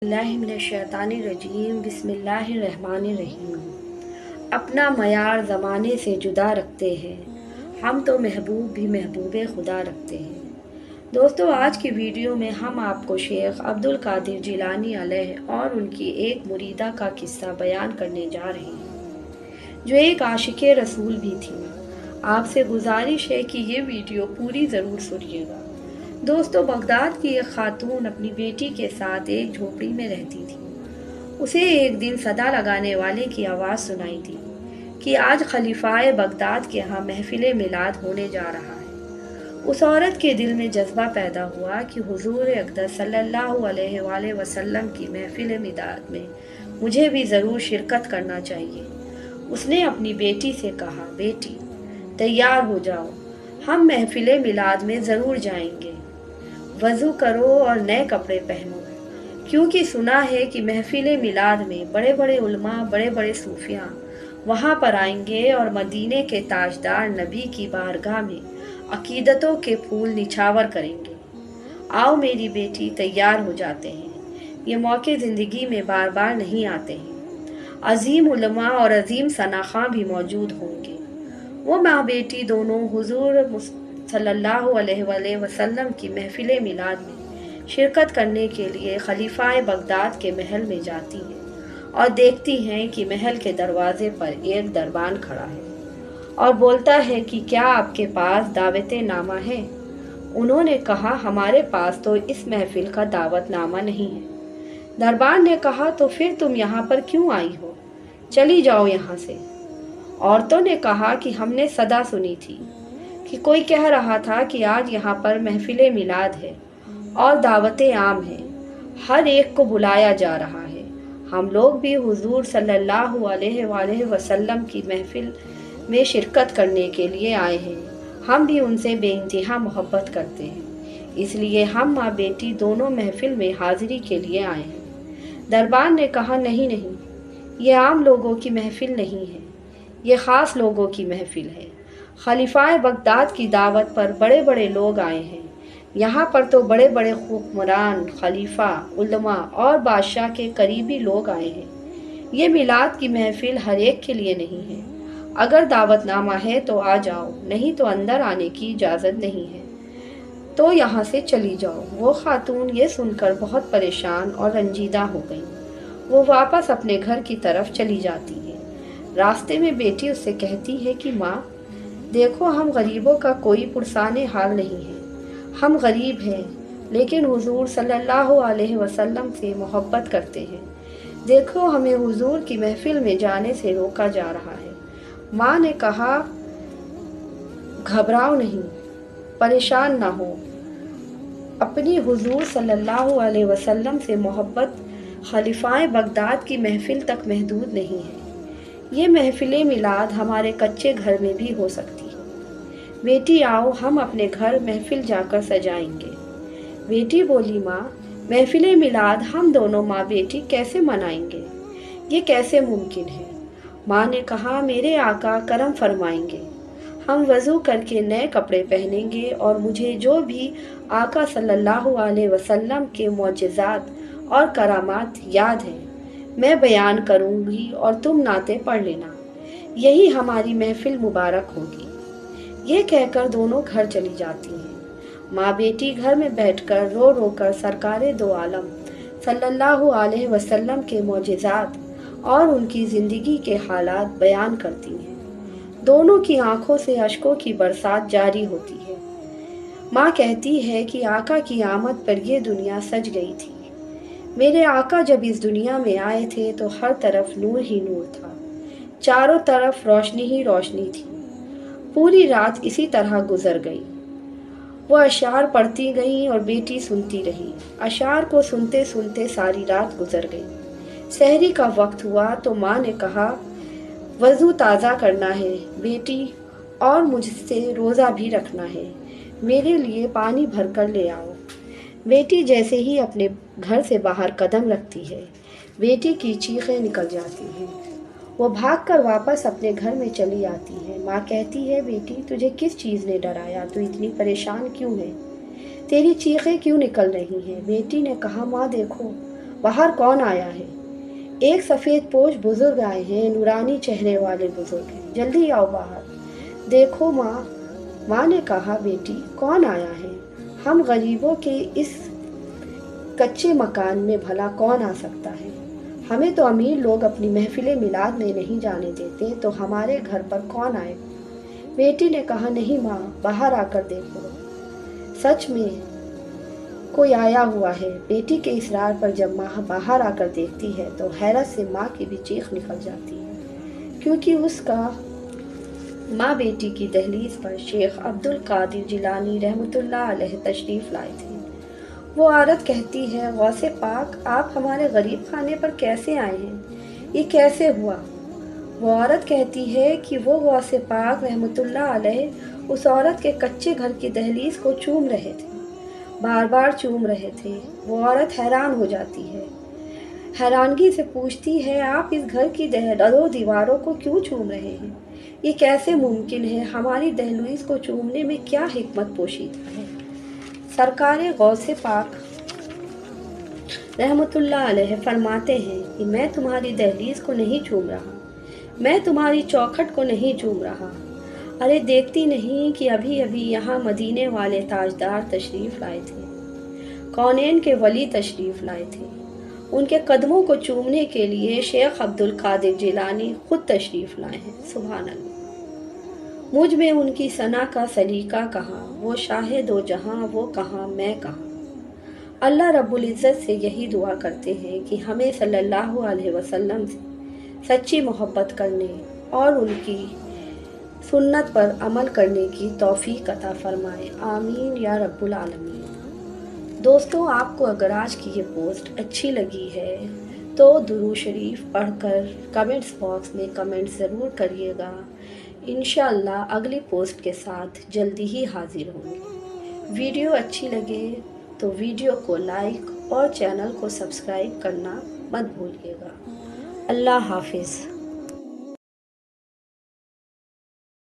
اللہ من الشیطان الرجیم بسم اللہ الرحمن الرحیم۔ اپنا معیار زمانے سے جدا رکھتے ہیں، ہم تو محبوب بھی محبوب خدا رکھتے ہیں۔ دوستو، آج کی ویڈیو میں ہم آپ کو شیخ عبد القادر جیلانی علیہ اور ان کی ایک مریدہ کا قصہ بیان کرنے جا رہے ہیں، جو ایک عاشق رسول بھی تھی۔ آپ سے گزارش ہے کہ یہ ویڈیو پوری ضرور سنیے گا۔ دوستو، بغداد کی ایک خاتون اپنی بیٹی کے ساتھ ایک جھوپڑی میں رہتی تھی۔ اسے ایک دن صدا لگانے والے کی آواز سنائی دی کہ آج خلیفہ بغداد کے ہاں محفل میلاد ہونے جا رہا ہے۔ اس عورت کے دل میں جذبہ پیدا ہوا کہ حضور اقدس صلی اللہ علیہ وآلہ وسلم کی محفل میلاد میں مجھے بھی ضرور شرکت کرنا چاہیے۔ اس نے اپنی بیٹی سے کہا، بیٹی تیار ہو جاؤ، ہم محفل میلاد میں ضرور جائیں گے۔ وضو کرو اور نئے کپڑے پہنو، کیونکہ سنا ہے کہ محفل میلاد میں بڑے بڑے علماء، بڑے بڑے صوفیاء وہاں پر آئیں گے اور مدینے کے تاجدار نبی کی بارگاہ میں عقیدتوں کے پھول نچھاور کریں گے۔ آؤ میری بیٹی، تیار ہو جاتے ہیں، یہ موقع زندگی میں بار بار نہیں آتے ہیں۔ عظیم علماء اور عظیم ثناخواں بھی موجود ہوں گے۔ وہ ماں بیٹی دونوں حضور صلی اللہ علیہ وآلہ وسلم کی محفل میلاد میں شرکت کرنے کے لیے خلیفہ بغداد کے محل میں جاتی ہیں اور دیکھتی ہیں کہ محل کے دروازے پر ایک دربان کھڑا ہے اور بولتا ہے کہ کیا آپ کے پاس دعوت نامہ ہے؟ انہوں نے کہا، ہمارے پاس تو اس محفل کا دعوت نامہ نہیں ہے۔ دربان نے کہا، تو پھر تم یہاں پر کیوں آئی ہو؟ چلی جاؤ یہاں سے۔ عورتوں نے کہا کہ ہم نے صدا سنی تھی کہ کوئی کہہ رہا تھا کہ آج یہاں پر محفل میلاد ہے اور دعوتیں عام ہیں، ہر ایک کو بلایا جا رہا ہے۔ ہم لوگ بھی حضور صلی اللہ علیہ وآلہ وسلم کی محفل میں شرکت کرنے کے لیے آئے ہیں۔ ہم بھی ان سے بے انتہا محبت کرتے ہیں، اس لیے ہم ماں بیٹی دونوں محفل میں حاضری کے لیے آئے ہیں۔ دربان نے کہا، نہیں نہیں، یہ عام لوگوں کی محفل نہیں ہے، یہ خاص لوگوں کی محفل ہے۔ خلیفہ بغداد کی دعوت پر بڑے بڑے لوگ آئے ہیں۔ یہاں پر تو بڑے بڑے حکمران، خلیفہ، علماء اور بادشاہ کے قریبی لوگ آئے ہیں۔ یہ میلاد کی محفل ہر ایک کے لیے نہیں ہے۔ اگر دعوت نامہ ہے تو آ جاؤ، نہیں تو اندر آنے کی اجازت نہیں ہے، تو یہاں سے چلی جاؤ۔ وہ خاتون یہ سن کر بہت پریشان اور رنجیدہ ہو گئی۔ وہ واپس اپنے گھر کی طرف چلی جاتی ہے۔ راستے میں بیٹی اس سے کہتی ہے کہ ماں دیکھو، ہم غریبوں کا کوئی پرسان حال نہیں ہے۔ ہم غریب ہیں لیکن حضور صلی اللہ علیہ وسلم سے محبت کرتے ہیں۔ دیکھو، ہمیں حضور کی محفل میں جانے سے روکا جا رہا ہے۔ ماں نے کہا، گھبراؤ نہیں، پریشان نہ ہو۔ اپنی حضور صلی اللہ علیہ وسلم سے محبت خلیفہ بغداد کی محفل تک محدود نہیں ہے۔ یہ محفل میلاد ہمارے کچے گھر میں بھی ہو سکتی ہے۔ بیٹی آؤ، ہم اپنے گھر محفل جا کر سجائیں گے۔ بیٹی بولی، ماں محفل میلاد ہم دونوں ماں بیٹی کیسے منائیں گے؟ یہ کیسے ممکن ہے؟ ماں نے کہا، میرے آقا کرم فرمائیں گے، ہم وضو کر کے نئے کپڑے پہنیں گے اور مجھے جو بھی آقا صلی اللہ علیہ وسلم کے معجزات اور کرامات یاد ہیں میں بیان کروں گی اور تم نعتیں پڑھ لینا، یہی ہماری محفل مبارک ہوگی۔ یہ کہہ کر دونوں گھر چلی جاتی ہیں۔ ماں بیٹی گھر میں بیٹھ کر رو رو کر سرکار دو عالم صلی اللہ علیہ وسلم کے معجزات اور ان کی زندگی کے حالات بیان کرتی ہیں۔ دونوں کی آنکھوں سے اشکوں کی برسات جاری ہوتی ہے۔ ماں کہتی ہے کہ آقا کی آمد پر یہ دنیا سج گئی تھی۔ میرے آقا جب اس دنیا میں آئے تھے تو ہر طرف نور ہی نور تھا، چاروں طرف روشنی ہی روشنی تھی۔ پوری رات اسی طرح گزر گئی۔ وہ اشعار پڑھتی گئیں اور بیٹی سنتی رہی۔ اشعار کو سنتے سنتے ساری رات گزر گئی۔ سحری کا وقت ہوا تو ماں نے کہا، وضو تازہ کرنا ہے بیٹی، اور مجھ سے روزہ بھی رکھنا ہے، میرے لیے پانی بھر کر لے آؤ۔ بیٹی جیسے ہی اپنے گھر سے باہر قدم رکھتی ہے، بیٹی کی چیخیں نکل جاتی ہیں۔ وہ بھاگ کر واپس اپنے گھر میں چلی آتی ہے۔ ماں کہتی ہے، بیٹی تجھے کس چیز نے ڈرایا؟ تو اتنی پریشان کیوں ہے؟ تیری چیخیں کیوں نکل رہی ہیں؟ بیٹی نے کہا، ماں دیکھو، باہر کون آیا ہے؟ ایک سفید پوش بزرگ آئے ہیں، نورانی چہرے والے بزرگ ہیں، جلدی آؤ باہر۔ دیکھو ماں، ماں نے کہا بیٹی کون آیا ہے؟ ہم غریبوں کے اس کچے مکان میں بھلا کون آ سکتا ہے؟ ہمیں تو امیر لوگ اپنی محفل میلاد میں نہیں جانے دیتے، تو ہمارے گھر پر کون آئے گا؟ بیٹی نے کہا نہیں ماں، باہر آ کر دیکھو، سچ میں کوئی آیا ہوا ہے۔ بیٹی کے اصرار پر جب ماں باہر آ کر دیکھتی ہے تو حیرت سے ماں کی بھی چیخ نکل جاتی ہے، کیونکہ اس کا ماں بیٹی کی دہلیز پر شیخ عبد القادر جیلانی رحمۃ اللہ علیہ تشریف لائے تھے۔ وہ عورت کہتی ہے غوث پاک آپ ہمارے غریب خانے پر کیسے آئے ہیں؟ یہ کیسے ہوا؟ وہ عورت کہتی ہے کہ وہ غوث پاک رحمۃ اللہ علیہ اس عورت کے کچے گھر کی دہلیز کو چوم رہے تھے، بار بار چوم رہے تھے۔ وہ عورت حیران ہو جاتی ہے، حیرانگی سے پوچھتی ہے آپ اس گھر کی دو دیواروں کو کیوں چوم رہے ہیں؟ یہ کیسے ممکن ہے؟ ہماری دہلیز کو چومنے میں کیا حکمت پوشیدہ ہے؟ سرکار غوث پاک رحمۃ اللہ علیہ فرماتے ہیں کہ میں تمہاری دہلیز کو نہیں چوم رہا، میں تمہاری چوکھٹ کو نہیں چوم رہا۔ ارے دیکھتی نہیں کہ ابھی ابھی یہاں مدینے والے تاجدار تشریف لائے تھے، کونین کے ولی تشریف لائے تھے، ان کے قدموں کو چومنے کے لیے شیخ عبد القادر جیلانی خود تشریف لائے ہیں۔ سبحان اللہ! مجھ میں ان کی ثنا کا سلیقہ کہاں، وہ شاہ دو جہاں، وہ کہاں میں کہاں۔ اللہ رب العزت سے یہی دعا کرتے ہیں کہ ہمیں صلی اللہ علیہ وسلم سے سچی محبت کرنے اور ان کی سنت پر عمل کرنے کی توفیق عطا فرمائے، آمین یا رب العالمین۔ دوستوں، آپ کو اگر آج کی یہ پوسٹ اچھی لگی ہے تو درود شریف پڑھ کر کمنٹس باکس میں کمنٹ ضرور کریے گا۔ انشاءاللہ اگلی پوسٹ کے ساتھ جلدی ہی حاضر ہوں گے۔ ویڈیو اچھی لگے تو ویڈیو کو لائک اور چینل کو سبسکرائب کرنا مت بھولیے گا۔ اللہ حافظ۔